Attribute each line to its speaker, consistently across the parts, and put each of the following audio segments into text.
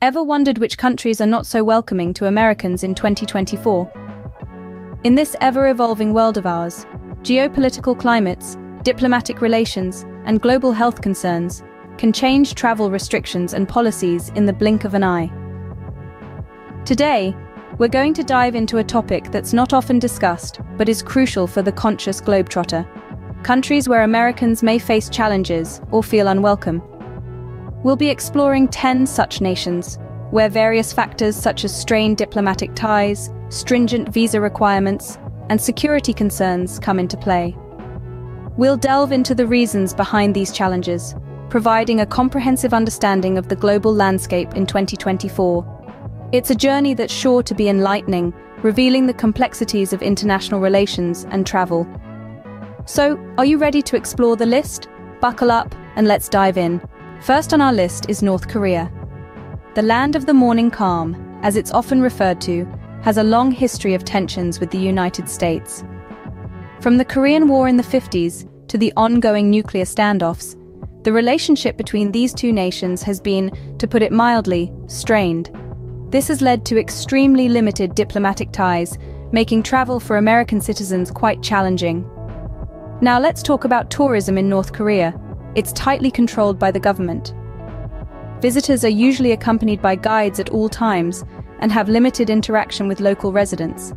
Speaker 1: Ever wondered which countries are not so welcoming to Americans in 2024? In this ever-evolving world of ours, geopolitical climates, diplomatic relations, and global health concerns can change travel restrictions and policies in the blink of an eye. Today, we're going to dive into a topic that's not often discussed but is crucial for the conscious globetrotter: countries where Americans may face challenges or feel unwelcome. We'll be exploring 10 such nations, where various factors such as strained diplomatic ties, stringent visa requirements, and security concerns come into play. We'll delve into the reasons behind these challenges, providing a comprehensive understanding of the global landscape in 2024. It's a journey that's sure to be enlightening, revealing the complexities of international relations and travel. So, are you ready to explore the list? Buckle up and let's dive in. First on our list is North Korea. The land of the morning calm, as it's often referred to, has a long history of tensions with the United States. From the Korean War in the 50s to the ongoing nuclear standoffs, the relationship between these two nations has been, to put it mildly, strained. This has led to extremely limited diplomatic ties, making travel for American citizens quite challenging. Now let's talk about tourism in North Korea. It's tightly controlled by the government. Visitors are usually accompanied by guides at all times and have limited interaction with local residents.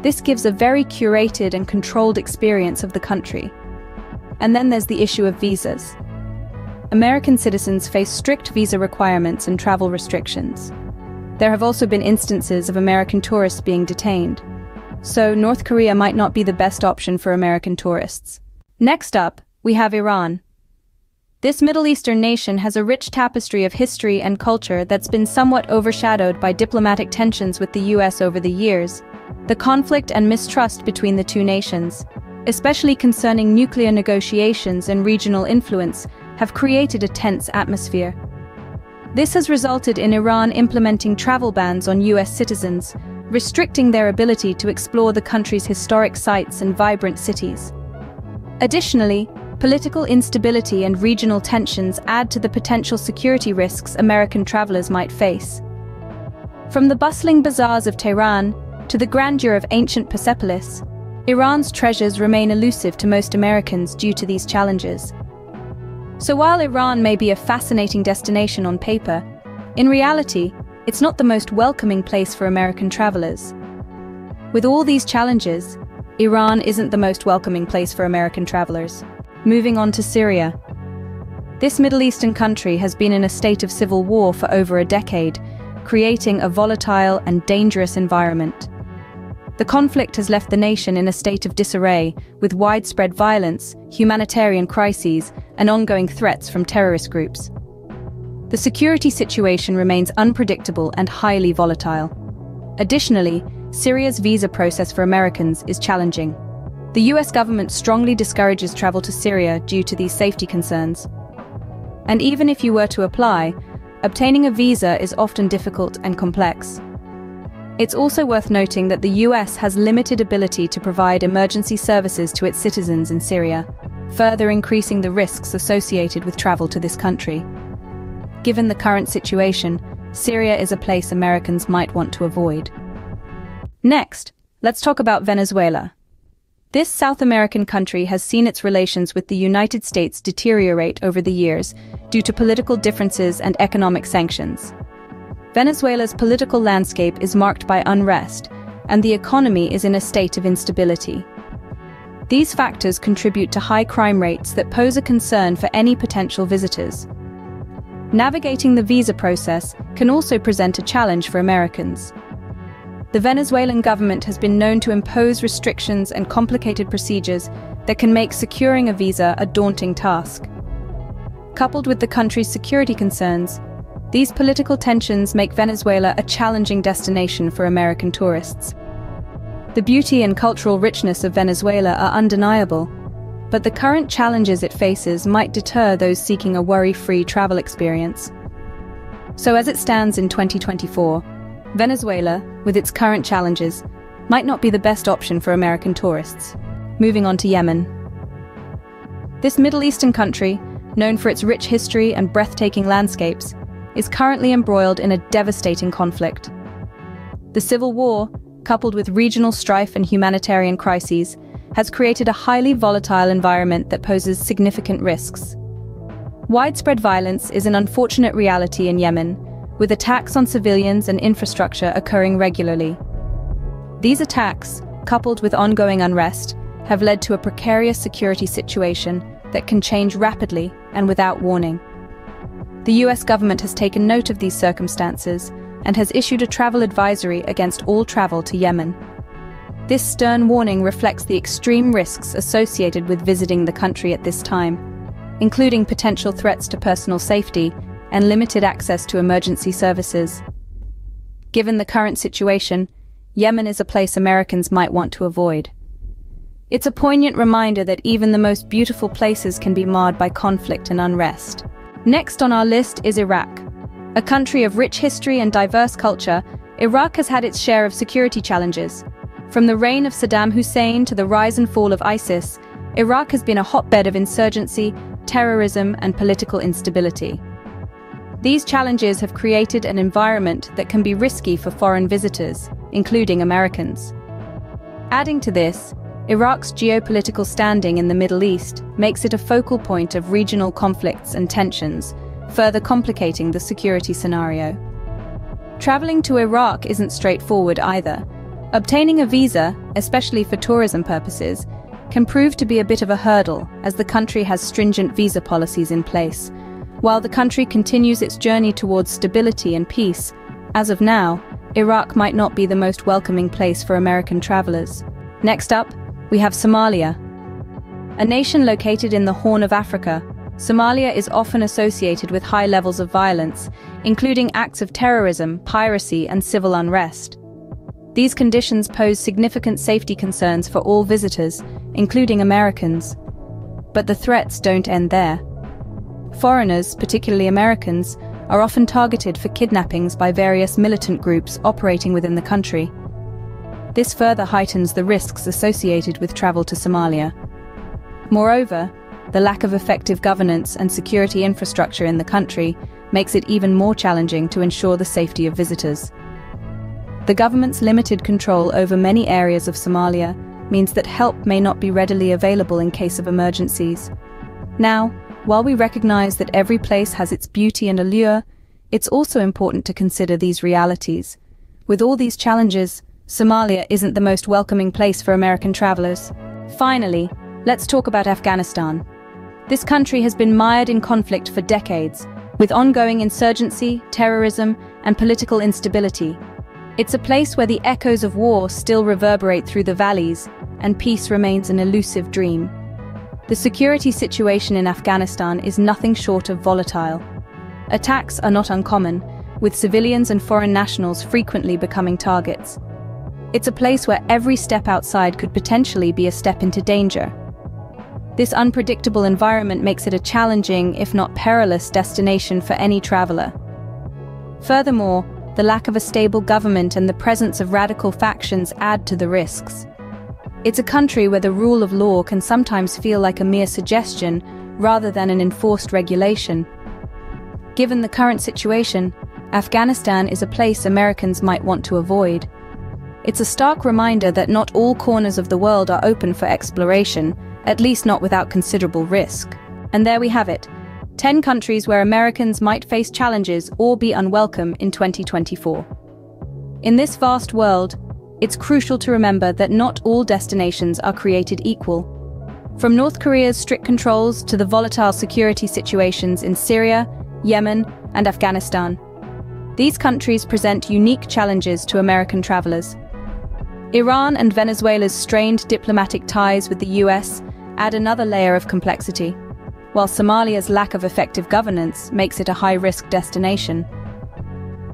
Speaker 1: This gives a very curated and controlled experience of the country. And then there's the issue of visas. American citizens face strict visa requirements and travel restrictions. There have also been instances of American tourists being detained. So North Korea might not be the best option for American tourists. Next up, we have Iran. This Middle Eastern nation has a rich tapestry of history and culture that's been somewhat overshadowed by diplomatic tensions with the US over the years. The conflict and mistrust between the two nations, especially concerning nuclear negotiations and regional influence, have created a tense atmosphere. This has resulted in Iran implementing travel bans on US citizens, restricting their ability to explore the country's historic sites and vibrant cities. Additionally, political instability and regional tensions add to the potential security risks American travelers might face. From the bustling bazaars of Tehran to the grandeur of ancient Persepolis, Iran's treasures remain elusive to most Americans due to these challenges. So while Iran may be a fascinating destination on paper, in reality, it's not the most welcoming place for American travelers. With all these challenges, Iran isn't the most welcoming place for American travelers. Moving on to Syria. This Middle Eastern country has been in a state of civil war for over a decade, creating a volatile and dangerous environment. The conflict has left the nation in a state of disarray, with widespread violence, humanitarian crises, and ongoing threats from terrorist groups. The security situation remains unpredictable and highly volatile. Additionally, Syria's visa process for Americans is challenging. The US government strongly discourages travel to Syria due to these safety concerns. And even if you were to apply, obtaining a visa is often difficult and complex. It's also worth noting that the US has limited ability to provide emergency services to its citizens in Syria, further increasing the risks associated with travel to this country. Given the current situation, Syria is a place Americans might want to avoid. Next, let's talk about Venezuela. This South American country has seen its relations with the United States deteriorate over the years due to political differences and economic sanctions. Venezuela's political landscape is marked by unrest, and the economy is in a state of instability. These factors contribute to high crime rates that pose a concern for any potential visitors. Navigating the visa process can also present a challenge for Americans. The Venezuelan government has been known to impose restrictions and complicated procedures that can make securing a visa a daunting task. Coupled with the country's security concerns, these political tensions make Venezuela a challenging destination for American tourists. The beauty and cultural richness of Venezuela are undeniable, but the current challenges it faces might deter those seeking a worry-free travel experience. So as it stands in 2024, Venezuela, with its current challenges, might not be the best option for American tourists. Moving on to Yemen. This Middle Eastern country, known for its rich history and breathtaking landscapes, is currently embroiled in a devastating conflict. The civil war, coupled with regional strife and humanitarian crises, has created a highly volatile environment that poses significant risks. Widespread violence is an unfortunate reality in Yemen, with attacks on civilians and infrastructure occurring regularly. These attacks, coupled with ongoing unrest, have led to a precarious security situation that can change rapidly and without warning. The US government has taken note of these circumstances and has issued a travel advisory against all travel to Yemen. This stern warning reflects the extreme risks associated with visiting the country at this time, including potential threats to personal safety and limited access to emergency services. Given the current situation, Yemen is a place Americans might want to avoid. It's a poignant reminder that even the most beautiful places can be marred by conflict and unrest. Next on our list is Iraq. A country of rich history and diverse culture, Iraq has had its share of security challenges. From the reign of Saddam Hussein to the rise and fall of ISIS, Iraq has been a hotbed of insurgency, terrorism, and political instability. These challenges have created an environment that can be risky for foreign visitors, including Americans. Adding to this, Iraq's geopolitical standing in the Middle East makes it a focal point of regional conflicts and tensions, further complicating the security scenario. Traveling to Iraq isn't straightforward either. Obtaining a visa, especially for tourism purposes, can prove to be a bit of a hurdle, as the country has stringent visa policies in place. While the country continues its journey towards stability and peace, as of now, Iraq might not be the most welcoming place for American travelers. Next up, we have Somalia. A nation located in the Horn of Africa, Somalia is often associated with high levels of violence, including acts of terrorism, piracy, and civil unrest. These conditions pose significant safety concerns for all visitors, including Americans. But the threats don't end there. Foreigners, particularly Americans, are often targeted for kidnappings by various militant groups operating within the country. This further heightens the risks associated with travel to Somalia. Moreover, the lack of effective governance and security infrastructure in the country makes it even more challenging to ensure the safety of visitors. The government's limited control over many areas of Somalia means that help may not be readily available in case of emergencies. Now, while we recognize that every place has its beauty and allure, it's also important to consider these realities. With all these challenges, Somalia isn't the most welcoming place for American travelers. Finally, let's talk about Afghanistan. This country has been mired in conflict for decades, with ongoing insurgency, terrorism, and political instability. It's a place where the echoes of war still reverberate through the valleys, and peace remains an elusive dream. The security situation in Afghanistan is nothing short of volatile. Attacks are not uncommon, with civilians and foreign nationals frequently becoming targets. It's a place where every step outside could potentially be a step into danger. This unpredictable environment makes it a challenging, if not perilous, destination for any traveler. Furthermore, the lack of a stable government and the presence of radical factions add to the risks. It's a country where the rule of law can sometimes feel like a mere suggestion rather than an enforced regulation. Given the current situation, Afghanistan is a place Americans might want to avoid. It's a stark reminder that not all corners of the world are open for exploration, at least not without considerable risk. And there we have it, 10 countries where Americans might face challenges or be unwelcome in 2024. In this vast world, it's crucial to remember that not all destinations are created equal. From North Korea's strict controls to the volatile security situations in Syria, Yemen, and Afghanistan, these countries present unique challenges to American travelers. Iran and Venezuela's strained diplomatic ties with the US add another layer of complexity, while Somalia's lack of effective governance makes it a high-risk destination.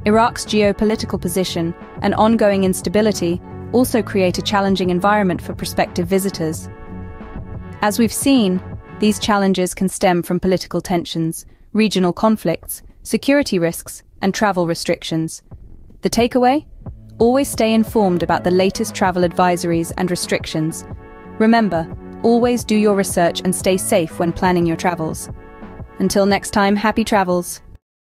Speaker 1: Iraq's geopolitical position and ongoing instability also create a challenging environment for prospective visitors. As we've seen, these challenges can stem from political tensions, regional conflicts, security risks, and travel restrictions. The takeaway? Always stay informed about the latest travel advisories and restrictions. Remember, always do your research and stay safe when planning your travels. Until next time, happy travels!